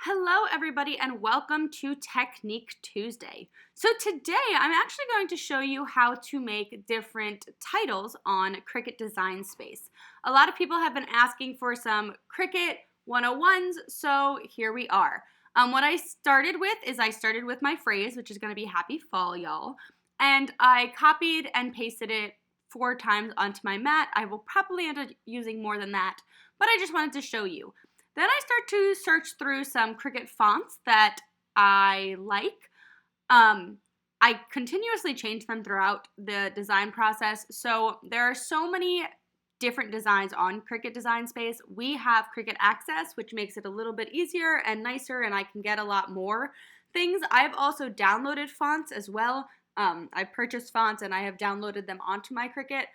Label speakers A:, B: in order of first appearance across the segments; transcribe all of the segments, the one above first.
A: Hello everybody and welcome to Technique Tuesday. So today I'm actually going to show you how to make different titles on Cricut Design Space. A lot of people have been asking for some Cricut 101s, so here we are. What I started with my phrase, which is going to be happy fall y'all, and I copied and pasted it 4 times onto my mat. I will probably end up using more than that, but I just wanted to show you. Then I start to search through some Cricut fonts that I like. I continuously change them throughout the design process. So there are so many different designs on Cricut Design Space. We have Cricut Access, which makes it a little bit easier and nicer, and I can get a lot more things. I've also downloaded fonts as well. I purchased fonts and I have downloaded them onto my Cricut.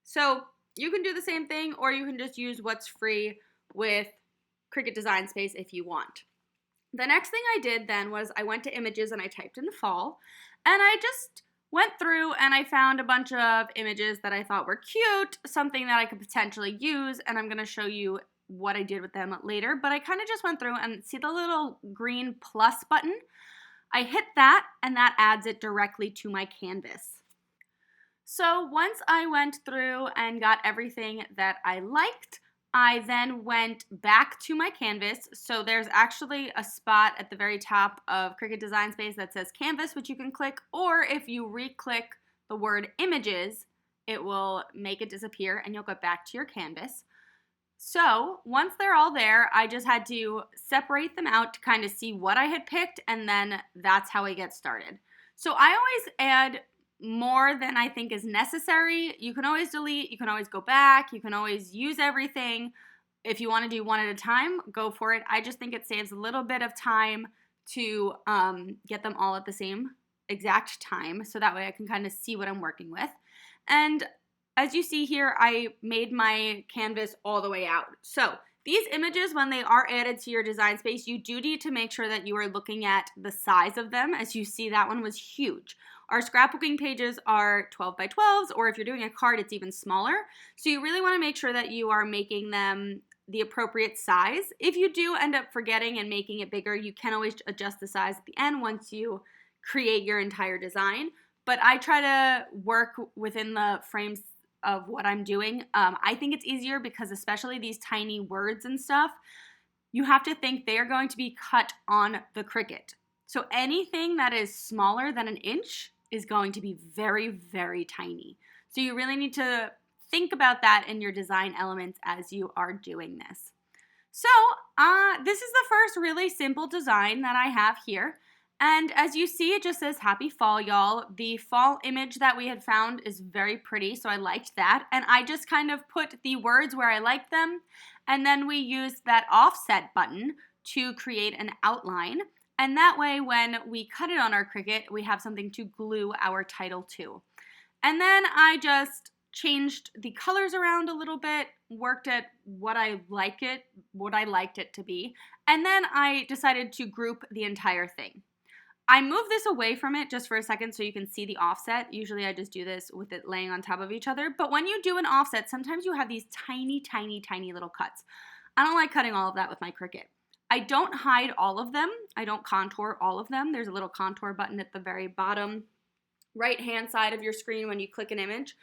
A: So you can do the same thing, or you can just use what's free with Cricut Design Space if you want. The next thing I did then was I went to images and I typed in fall, and I just went through and I found a bunch of images that I thought were cute, something that I could potentially use, and I'm going to show you what I did with them later, but I kind of just went through and see the little green plus button. I hit that and that adds it directly to my canvas. So once I went through and got everything that I liked, I then went back to my canvas. So there's actually a spot at the very top of Cricut Design Space that says canvas, which you can click, or if you re-click the word images, it will make it disappear and you'll go back to your canvas. So once they're all there, I just had to separate them out to kind of see what I had picked, and then that's how I get started. So I always add more than I think is necessary. You can always delete, you can always go back, you can always use everything. If you want to do one at a time, go for it. I just think it saves a little bit of time to get them all at the same exact time, so that way I can kind of see what I'm working with. And as you see here, I made my canvas all the way out. So these images, when they are added to your design space, you do need to make sure that you are looking at the size of them. As you see, that one was huge. Our scrapbooking pages are 12 by 12s, or if you're doing a card, it's even smaller. So you really want to make sure that you are making them the appropriate size. If you do end up forgetting and making it bigger, you can always adjust the size at the end once you create your entire design. But I try to work within the frames of what I'm doing. I think it's easier because especially these tiny words and stuff, you have to think they are going to be cut on the Cricut. So anything that is smaller than an inch is going to be very, very tiny. So you really need to think about that in your design elements as you are doing this. So this is the first really simple design that I have here. And as you see, it just says happy fall, y'all. The fall image that we had found is very pretty, so I liked that. And I just kind of put the words where I liked them. And then we used that offset button to create an outline. And that way, when we cut it on our Cricut, we have something to glue our title to. And then I just changed the colors around a little bit, worked at what I liked it to be. And then I decided to group the entire thing. I moved this away from it just for a second so you can see the offset. Usually I just do this with it laying on top of each other. But when you do an offset, sometimes you have these tiny, tiny, tiny little cuts. I don't like cutting all of that with my Cricut. I don't hide all of them. I don't contour all of them. There's a little contour button at the very bottom right-hand side of your screen when you click an image.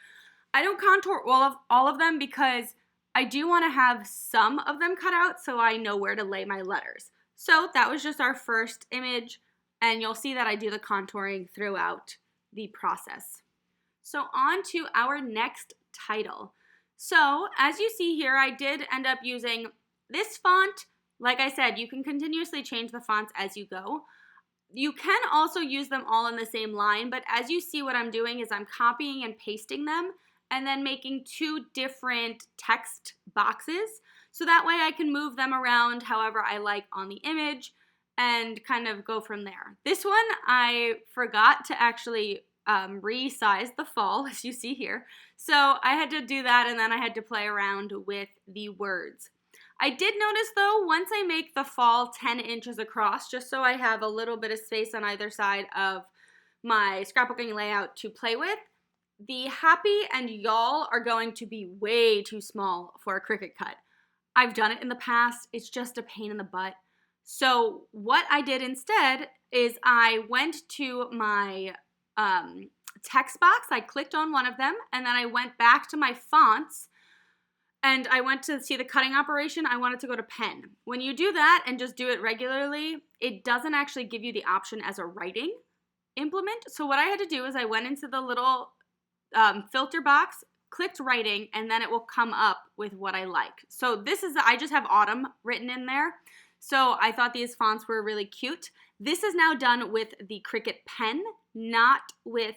A: I don't contour all of them because I do want to have some of them cut out so I know where to lay my letters. So that was just our first image. And you'll see that I do the contouring throughout the process. So on to our next title. So as you see here, I did end up using this font. Like I said, you can continuously change the fonts as you go. You can also use them all in the same line, but as you see, what I'm doing is I'm copying and pasting them and then making 2 different text boxes. So that way I can move them around however I like on the image and kind of go from there. This one, I forgot to actually resize the fall, as you see here. So I had to do that, and then I had to play around with the words. I did notice, though, once I make the fall 10 inches across, just so I have a little bit of space on either side of my scrapbooking layout to play with, the happy and y'all are going to be way too small for a Cricut cut. I've done it in the past. It's just a pain in the butt. So what I did instead is I went to my text box, I clicked on one of them, and then I went back to my fonts, and I went to see the cutting operation. I wanted to go to pen. When you do that and just do it regularly, it doesn't actually give you the option as a writing implement. So what I had to do is I went into the little filter box, clicked writing, and then it will come up with what I like. So this is, I just have autumn written in there. So I thought these fonts were really cute. This is now done with the Cricut pen, not with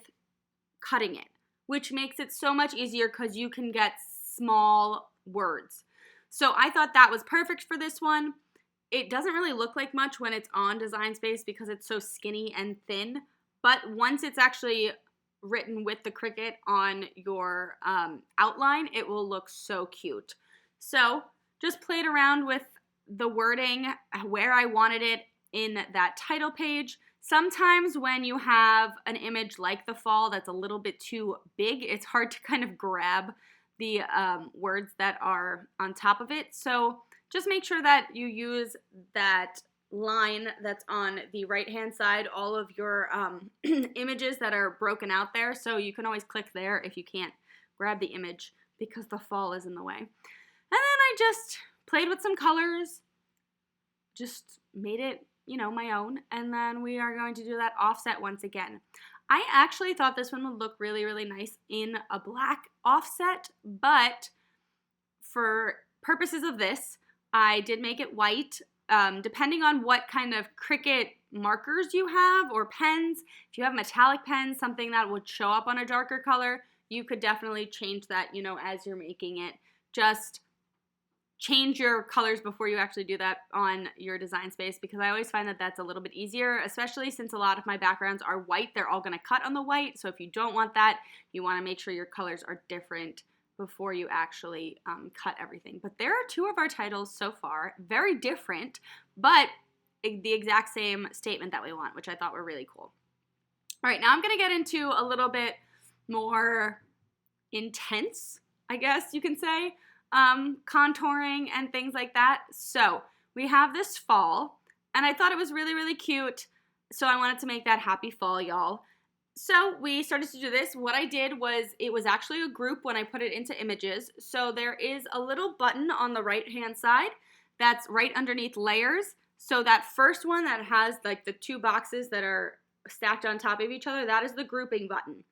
A: cutting it, which makes it so much easier because you can get small words. So I thought that was perfect for this one. It doesn't really look like much when it's on Design Space because it's so skinny and thin, but once it's actually written with the Cricut on your outline, it will look so cute. So just played around with the wording where I wanted it in that title page. Sometimes when you have an image like the fall that's a little bit too big, it's hard to kind of grab the words that are on top of it. So just make sure that you use that line that's on the right hand side, all of your images that are broken out there. So you can always click there if you can't grab the image because the fall is in the way. And then I just played with some colors, just made it, you know, my own. And then we are going to do that offset once again. I actually thought this one would look really, really nice in a black offset, but for purposes of this, I did make it white. Depending on what kind of Cricut markers you have or pens, if you have metallic pens, something that would show up on a darker color, you could definitely change that, you know, as you're making it. Just change your colors before you actually do that on your Design Space, because I always find that that's a little bit easier, especially since a lot of my backgrounds are white. They're all going to cut on the white, so if you don't want that, you want to make sure your colors are different before you actually cut everything. But there are two of our titles so far, very different, but the exact same statement that we want, which I thought were really cool. All right, now I'm going to get into a little bit more intense, I guess you can say, contouring and things like that. So we have this fall, and I thought it was really, really cute, so I wanted to make that happy fall, y'all. So we started to do this. What I did was, it was actually a group when I put it into images. So there is a little button on the right hand side that's right underneath layers. So that first one that has like the two boxes that are stacked on top of each other, that is the grouping button.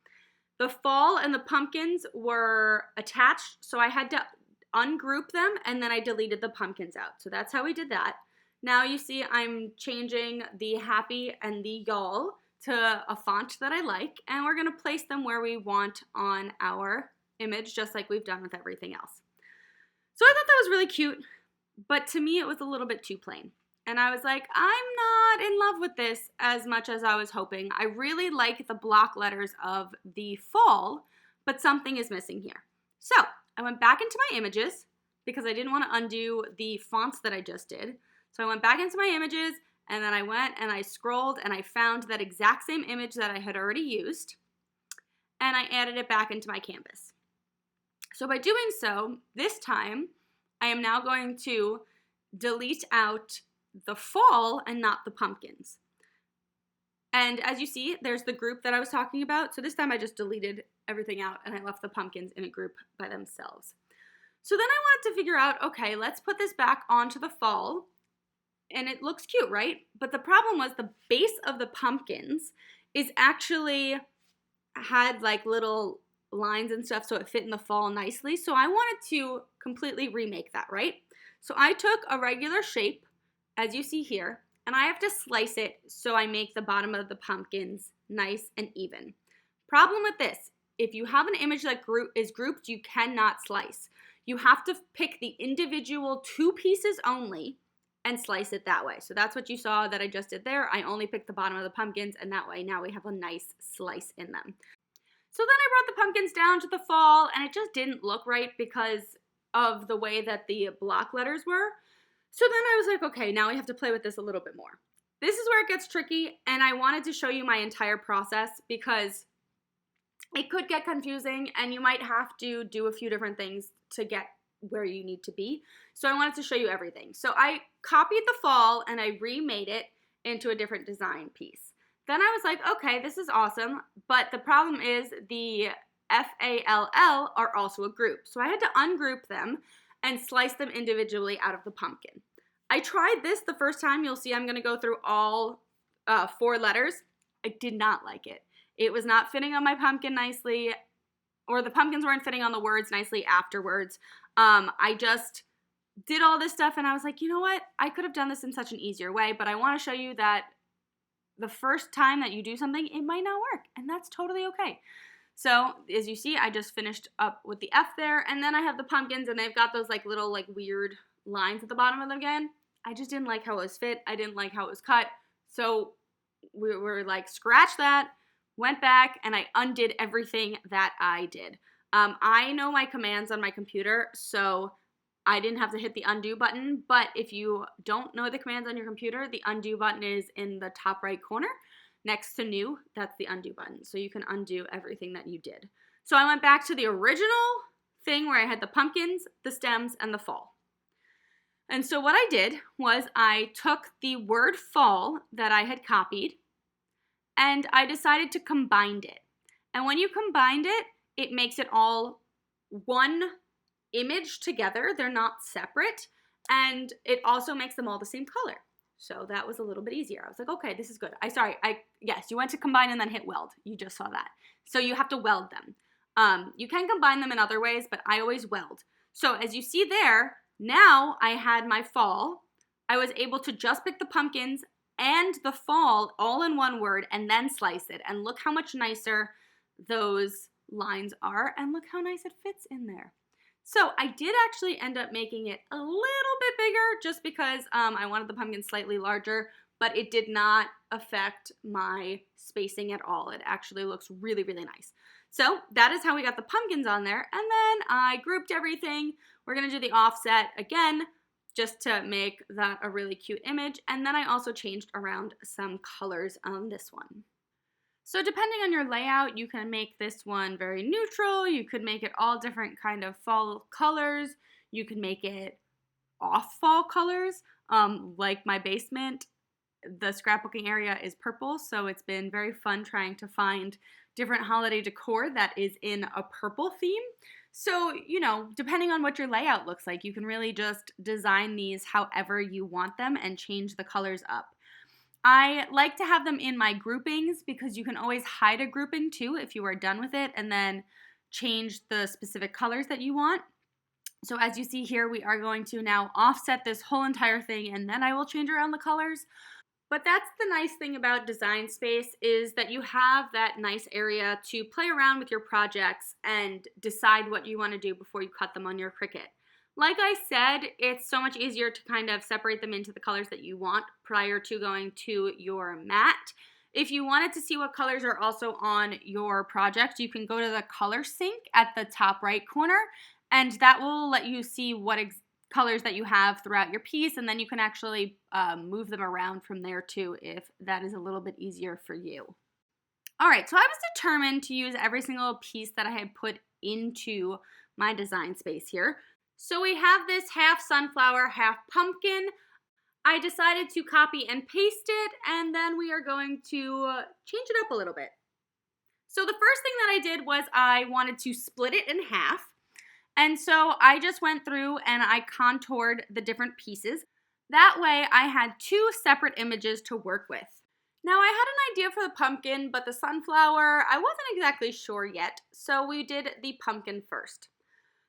A: The fall and the pumpkins were attached, so I had to ungroup them, and then I deleted the pumpkins out. So that's how we did that. Now you see I'm changing the happy and the y'all to a font that I like, and we're going to place them where we want on our image, just like we've done with everything else. So I thought that was really cute, but to me it was a little bit too plain. And I was like, I'm not in love with this as much as I was hoping. I really like the block letters of the fall, but something is missing here. So I went back into my images because I didn't want to undo the fonts that I just did. So I went back into my images, and then I went and I scrolled and I found that exact same image that I had already used, and I added it back into my canvas. So by doing so, this time I am now going to delete out the fall and not the pumpkins. And as you see, there's the group that I was talking about. So this time I just deleted everything out and I left the pumpkins in a group by themselves. So then I wanted to figure out, okay, let's put this back onto the fall. And it looks cute, right? But the problem was the base of the pumpkins is actually had like little lines and stuff, so it fit in the fall nicely. So I wanted to completely remake that, right? So I took a regular shape, as you see here, and I have to slice it so I make the bottom of the pumpkins nice and even. Problem with this, if you have an image that is grouped, you cannot slice. You have to pick the individual two pieces only and slice it that way. So that's what you saw that I just did there. I only picked the bottom of the pumpkins, and that way now we have a nice slice in them. So then I brought the pumpkins down to the fall, and it just didn't look right because of the way that the block letters were. So then I was like, okay, now we have to play with this a little bit more. This is where it gets tricky, and I wanted to show you my entire process because it could get confusing, and you might have to do a few different things to get where you need to be. So I wanted to show you everything. So I copied the fall and I remade it into a different design piece. Then I was like, okay, this is awesome, but the problem is the FALL are also a group. So I had to ungroup them and slice them individually out of the pumpkin. I tried this the first time. You'll see I'm going to go through all 4 letters. I did not like it. It was not fitting on my pumpkin nicely, or the pumpkins weren't fitting on the words nicely afterwards. I just did all this stuff and I was like, you know what? I could have done this in such an easier way, but I want to show you that the first time that you do something, it might not work, and that's totally okay. So as you see, I just finished up with the F there, and then I have the pumpkins, and they've got those like little like weird lines at the bottom of them again. I just didn't like how it was fit. I didn't like how it was cut. So we were like, scratch that, went back, and I undid everything that I did. I know my commands on my computer, so I didn't have to hit the undo button, but if you don't know the commands on your computer, the undo button is in the top right corner next to new. That's the undo button, so you can undo everything that you did. So I went back to the original thing where I had the pumpkins, the stems, and the fall. And so what I did was I took the word fall that I had copied and I decided to combine it. And when you combined it, it makes it all one image together. They're not separate, and it also makes them all the same color. So that was a little bit easier. I was like, okay, this is good. Yes, you went to combine and then hit weld. You just saw that. So you have to weld them. You can combine them in other ways, but I always weld. So as you see there, now I had my fall. I was able to just pick the pumpkins and the fall all in one word and then slice it. And look how much nicer those lines are, and look how nice it fits in there. So I did actually end up making it a little bit bigger just because I wanted the pumpkin slightly larger, but it did not affect my spacing at all. It actually looks really, really nice. So that is how we got the pumpkins on there, and then I grouped everything. We're going to do the offset again just to make that a really cute image, and then I also changed around some colors on this one. So depending on your layout, you can make this one very neutral. You could make it all different kind of fall colors. You can make it off fall colors. Like my basement, the scrapbooking area is purple, so it's been very fun trying to find different holiday decor that is in a purple theme. So, you know, depending on what your layout looks like, you can really just design these however you want them and change the colors up. I like to have them in my groupings because you can always hide a grouping too if you are done with it and then change the specific colors that you want. So as you see here, we are going to now offset this whole entire thing, and then I will change around the colors. But that's the nice thing about Design Space, is that you have that nice area to play around with your projects and decide what you want to do before you cut them on your Cricut. Like I said, it's so much easier to kind of separate them into the colors that you want prior to going to your mat. If you wanted to see what colors are also on your project, you can go to the color sync at the top right corner, and that will let you see what colors that you have throughout your piece, and then you can actually move them around from there too if that is a little bit easier for you. All right, so I was determined to use every single piece that I had put into my design space here. So we have this half sunflower, half pumpkin. I decided to copy and paste it, and then we are going to change it up a little bit. So the first thing that I did was I wanted to split it in half. And so I just went through and I contoured the different pieces. That way I had 2 separate images to work with. Now I had an idea for the pumpkin, but the sunflower, I wasn't exactly sure yet. So we did the pumpkin first.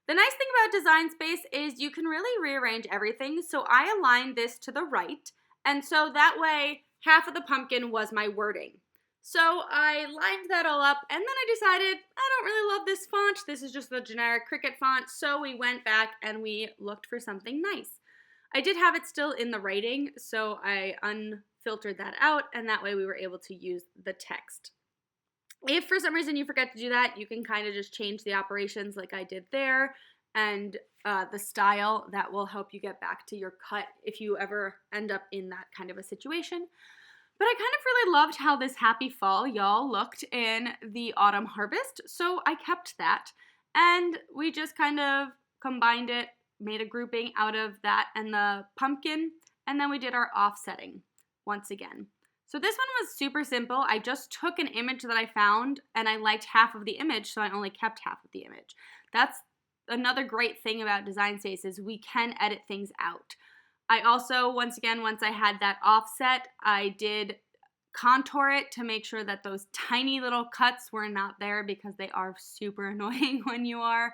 A: The nice thing about Design Space is you can really rearrange everything. So I aligned this to the right, and so that way half of the pumpkin was my wording. So I lined that all up, and then I decided I don't really love this font. This is just the generic Cricut font. So we went back and we looked for something nice. I did have it still in the writing, so I unfiltered that out, and that way we were able to use the text. If for some reason you forget to do that, you can kind of just change the operations like I did there, and the style that will help you get back to your cut if you ever end up in that kind of a situation. But I kind of really loved how this happy fall y'all looked in the autumn harvest, so I kept that, and we just kind of combined it made a grouping out of that and the pumpkin, and then we did our offsetting once again. So this one was super simple. I just took an image that I found and I liked half of the image, so I only kept half of the image. That's another great thing about Design Space is we can edit things out. I also, once again, once I had that offset, I did contour it to make sure that those tiny little cuts were not there because they are super annoying when you are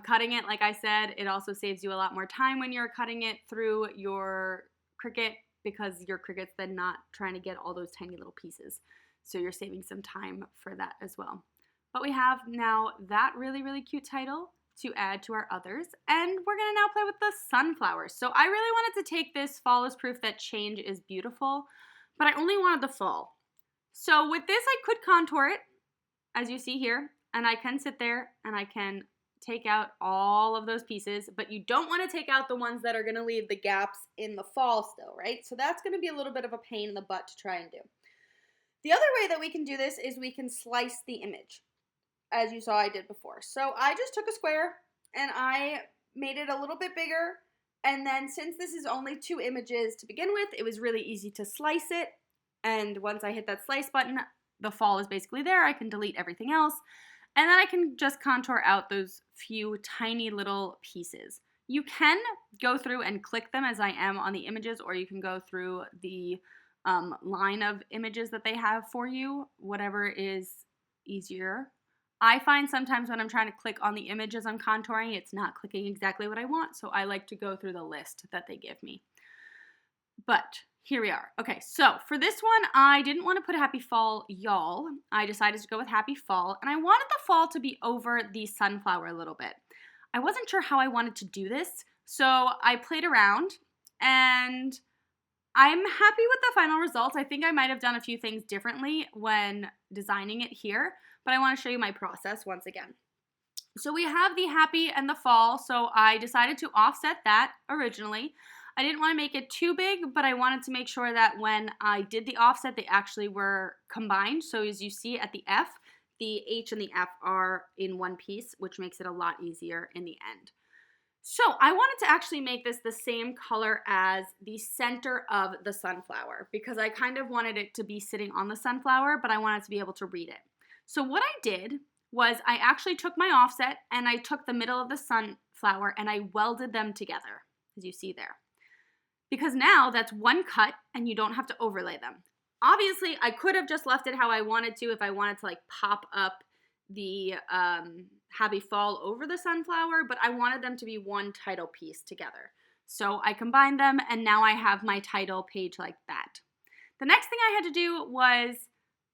A: cutting it. Like I said, it also saves you a lot more time when you're cutting it through your Cricut because your Cricut's then not trying to get all those tiny little pieces. So you're saving some time for that as well. But we have now that really, really cute title to add to our others. And we're gonna now play with the sunflowers. So I really wanted to take this fall is proof that change is beautiful, but I only wanted the fall. So with this, I could contour it, as you see here, and I can sit there and I can take out all of those pieces, but you don't want to take out the ones that are going to leave the gaps in the fall still, right? So that's going to be a little bit of a pain in the butt to try and do. The other way that we can do this is we can slice the image, as you saw I did before. So I just took a square and I made it a little bit bigger, and then since this is only 2 images to begin with, it was really easy to slice it, and once I hit that slice button, the fall is basically there. I can delete everything else. And then I can just contour out those few tiny little pieces. You can go through and click them as I am on the images, or you can go through the line of images that they have for you, whatever is easier. I find sometimes when I'm trying to click on the image as I'm contouring, it's not clicking exactly what I want, so I like to go through the list that they give me. But here we are. Okay, so for this one, I didn't want to put Happy Fall, y'all. I decided to go with Happy Fall, and I wanted the fall to be over the sunflower a little bit. I wasn't sure how I wanted to do this, so I played around, and I'm happy with the final results. I think I might have done a few things differently when designing it here, but I want to show you my process once again. So we have the happy and the fall, so I decided to offset that originally. I didn't want to make it too big, but I wanted to make sure that when I did the offset, they actually were combined. So as you see at the F, the H and the F are in one piece, which makes it a lot easier in the end. So I wanted to actually make this the same color as the center of the sunflower because I kind of wanted it to be sitting on the sunflower, but I wanted to be able to read it. So what I did was I actually took my offset and I took the middle of the sunflower and I welded them together, as you see there. Because now that's one cut and you don't have to overlay them. Obviously, I could have just left it how I wanted to if I wanted to like pop up the Happy Fall over the sunflower, but I wanted them to be one title piece together. So I combined them and now I have my title page like that. The next thing I had to do was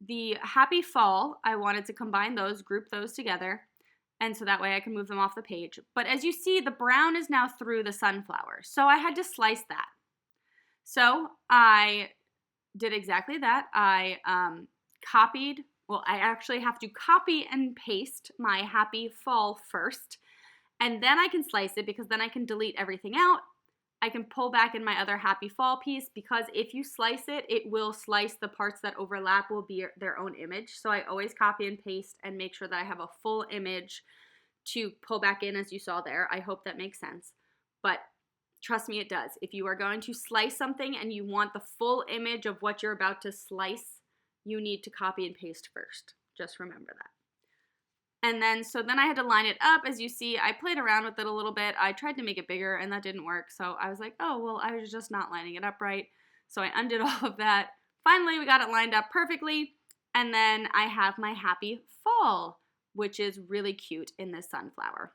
A: the Happy Fall. I wanted to combine those, group those together, and so that way I can move them off the page. But as you see, the brown is now through the sunflower, so I had to slice that. So I did exactly that. I copied, well, I actually have to copy and paste my Happy Fall first, and then I can slice it because then I can delete everything out. I can pull back in my other Happy Fall piece because if you slice it, it will slice the parts that overlap will be their own image. So I always copy and paste and make sure that I have a full image to pull back in as you saw there. I hope that makes sense. But trust me, it does. If you are going to slice something and you want the full image of what you're about to slice, you need to copy and paste first. Just remember that. And then, so then I had to line it up. As you see, I played around with it a little bit. I tried to make it bigger and that didn't work. So I was like, oh, well, I was just not lining it up right. So I undid all of that. Finally, we got it lined up perfectly. And then I have my Happy Fall, which is really cute in this sunflower.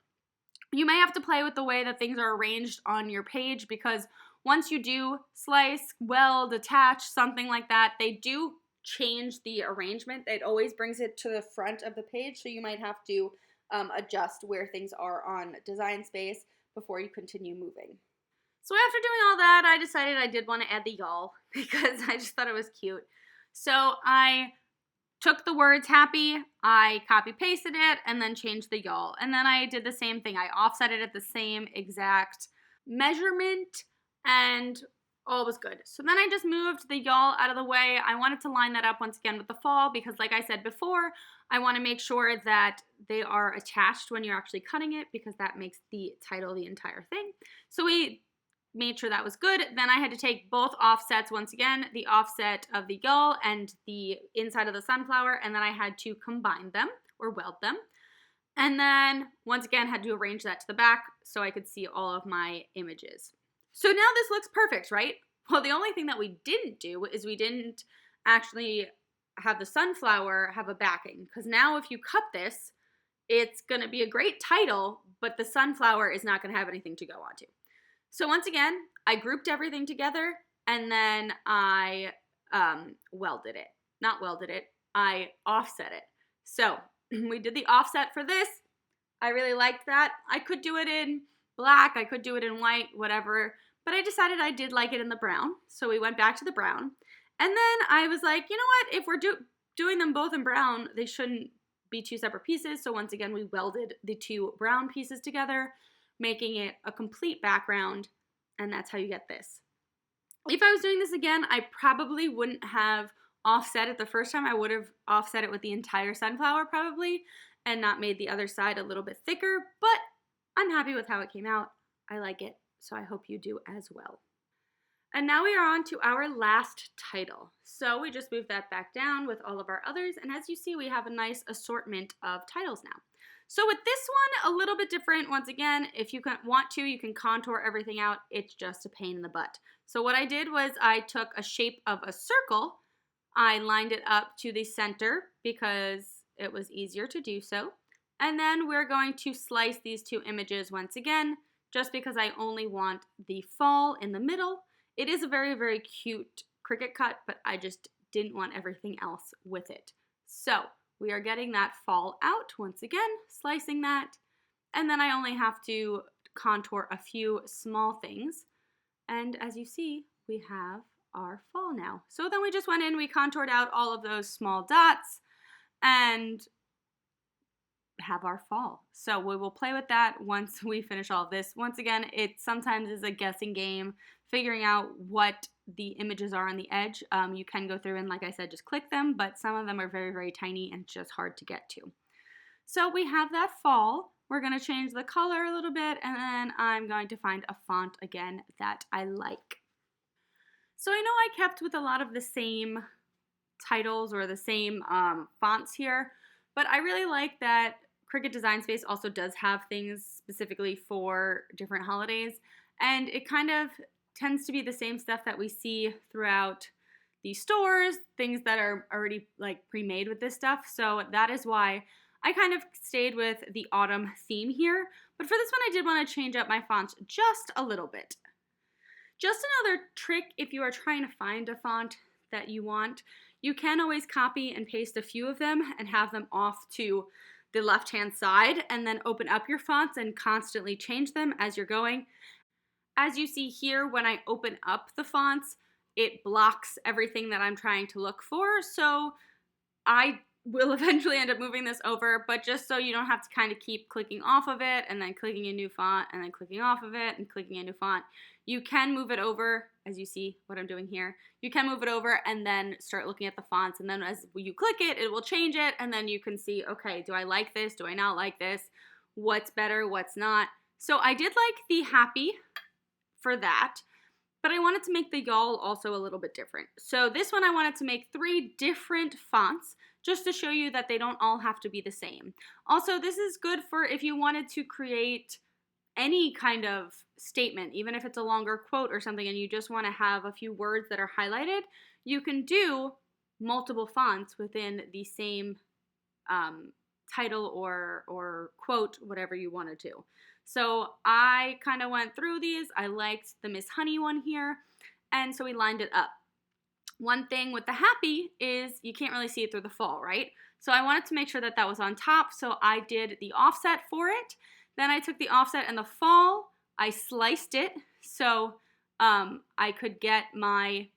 A: You may have to play with the way that things are arranged on your page because once you do slice, weld, attach, something like that, they do change the arrangement. It always brings it to the front of the page, so you might have to adjust where things are on Design Space before you continue moving. So after doing all that, I decided I did want to add the y'all because I just thought it was cute. So I took the words happy, I copy pasted it, and then changed the y'all. And then I did the same thing. I offset it at the same exact measurement and All was good. So then I just moved the y'all out of the way. I wanted to line that up once again with the fall because, like I said before, I want to make sure that they are attached when you're actually cutting it because that makes the title the entire thing. So we made sure that was good. Then I had to take both offsets once again, the offset of the y'all and the inside of the sunflower, and then I had to combine them or weld them. And then once again had to arrange that to the back so I could see all of my images. So now this looks perfect, right? Well, the only thing that we didn't do is we didn't actually have the sunflower have a backing, because now if you cut this, it's going to be a great title, but the sunflower is not going to have anything to go onto. So once again, I grouped everything together and then I welded it. Not welded it, I offset it. So we did the offset for this. I really liked that. I could do it in black, I could do it in white, whatever, but I decided I did like it in the brown, so we went back to the brown. And then I was like, you know what, if we're doing them both in brown, they shouldn't be two separate pieces, so once again we welded the two brown pieces together, making it a complete background, and that's how you get this. If I was doing this again, I probably wouldn't have offset it the first time. I would have offset it with the entire sunflower probably, and not made the other side a little bit thicker, but I'm happy with how it came out. I like it, so I hope you do as well. And now we are on to our last title. So we just moved that back down with all of our others, and as you see, we have a nice assortment of titles now. So with this one, a little bit different. Once again, if you want to, you can contour everything out. It's just a pain in the butt. So what I did was I took a shape of a circle, I lined it up to the center because it was easier to do so. And then we're going to slice these two images once again, just because I only want the fall in the middle. It is a very, very cute Cricut cut, but I just didn't want everything else with it. So we are getting that fall out once again, slicing that, and then I only have to contour a few small things. And as you see, we have our fall now. So then we just went in, we contoured out all of those small dots and have our fall. So we will play with that once we finish all of this. Once again, it sometimes is a guessing game, figuring out what the images are on the edge. You can go through and, like I said, just click them, but some of them are very, very tiny and just hard to get to. So we have that fall. We're going to change the color a little bit, and then I'm going to find a font again that I like. So I know I kept with a lot of the same titles or the same fonts here, but I really like that Cricut Design Space also does have things specifically for different holidays, and it kind of tends to be the same stuff that we see throughout the stores, things that are already like pre-made with this stuff. So that is why I kind of stayed with the autumn theme here, but for this one I did want to change up my fonts just a little bit. Just another trick if you are trying to find a font that you want, you can always copy and paste a few of them and have them off to the left-hand side and then open up your fonts and constantly change them as you're going. As you see here, when I open up the fonts, it blocks everything that I'm trying to look for, so I will eventually end up moving this over, but just so you don't have to kind of keep clicking off of it and then clicking a new font and then clicking off of it and clicking a new font, you can move it over, as you see what I'm doing here. You can move it over and then start looking at the fonts, and then as you click it, it will change it, and then you can see, okay, do I like this? Do I not like this? What's better? What's not? So I did like the happy for that, but I wanted to make the y'all also a little bit different. So this one I wanted to make 3 different fonts just to show you that they don't all have to be the same. Also, this is good for if you wanted to create any kind of statement, even if it's a longer quote or something and you just want to have a few words that are highlighted, you can do multiple fonts within the same title or quote, whatever you want to do. So I kind of went through these. I liked the Miss Honey one here, and so we lined it up. One thing with the happy is you can't really see it through the fall, right? So I wanted to make sure that that was on top, so I did the offset for it. Then I took the offset and the fall, I sliced it so I could get my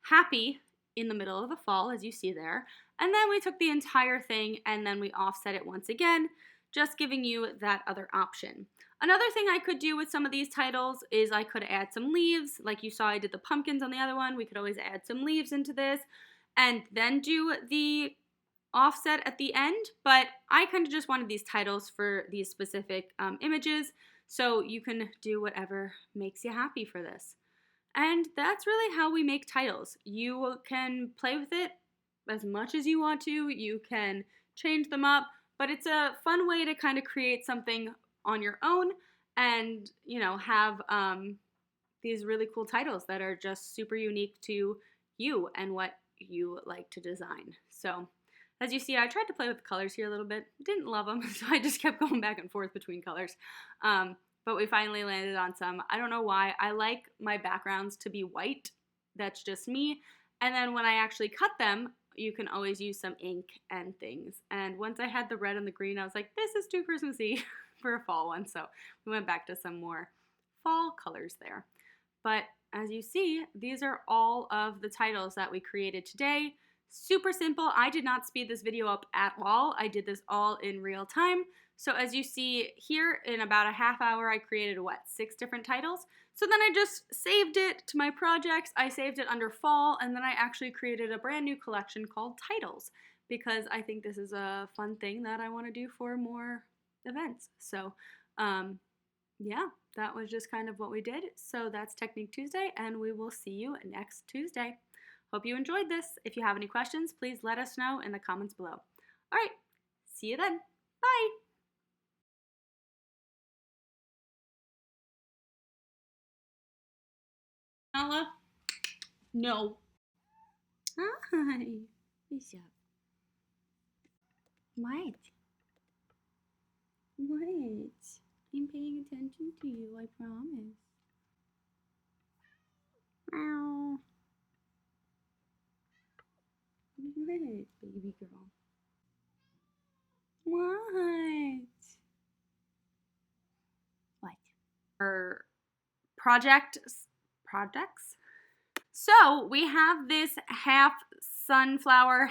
A: happy in the middle of the fall, as you see there. And then we took the entire thing and then we offset it once again, just giving you that other option. Another thing I could do with some of these titles is I could add some leaves. Like you saw, I did the pumpkins on the other one. We could always add some leaves into this and then do the offset at the end. But I kind of just wanted these titles for these specific images, so you can do whatever makes you happy for this. And that's really how we make titles. You can play with it as much as you want to. You can change them up, but it's a fun way to kind of create something on your own and, you know, have these really cool titles that are just super unique to you and what you like to design. So as you see, I tried to play with the colors here a little bit. Didn't love them, so I just kept going back and forth between colors. But we finally landed on some. I don't know why. I like my backgrounds to be white. That's just me. And then when I actually cut them, you can always use some ink and things. And once I had the red and the green, I was like, this is too Christmassy for a fall one. So we went back to some more fall colors there. But as you see, these are all of the titles that we created today. Super simple. I did not speed this video up at all. I did this all in real time. So as you see here, in about a half hour, I created, 6 different titles. So then I just saved it to my projects. I saved it under fall, and then I actually created a brand new collection called Titles because I think this is a fun thing that I want to do for more events. So yeah, that was just kind of what we did. So that's Technique Tuesday, and we will see you next Tuesday. Hope you enjoyed this. If you have any questions, please let us know in the comments below. All right, see you then. Bye. Nala? No. Hi. Bishop. What? What? I'm paying attention to you, I promise. Meow. What, baby girl? What? What? Our projects? So we have this half sunflower,